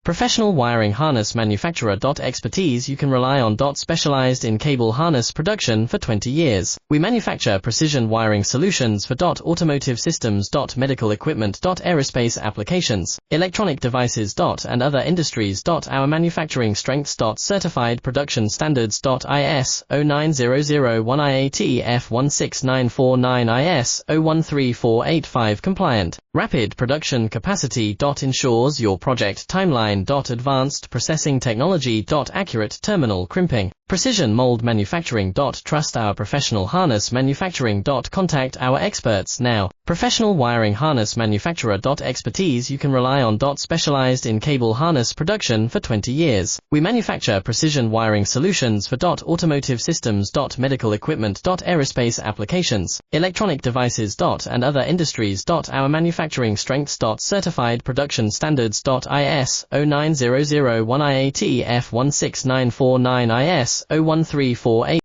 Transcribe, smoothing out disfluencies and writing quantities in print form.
Professional wiring harness manufacturer. Expertise you can rely on. Specialized in cable harness production for 20 years. We manufacture precision wiring solutions for automotive systems, medical equipment, aerospace applications, electronic devices, and other industries. Our manufacturing strengths. Certified production standards. IS 09001 IAT F16949 IS 013485 compliant. Rapid production capacity. Ensures your project timeline. Advanced processing technology. Accurate terminal crimping. Precision mold manufacturing. Trust our professional harness manufacturing. Contact our experts now. Professional wiring harness manufacturer. Expertise you can rely on. Specialized in cable harness production for 20 years. We manufacture precision wiring solutions for automotive systems, medical equipment, aerospace applications, electronic devices, and other industries. Our manufacturing strengths. Certified production standards. IS 09001 IAT F16949 IS 01348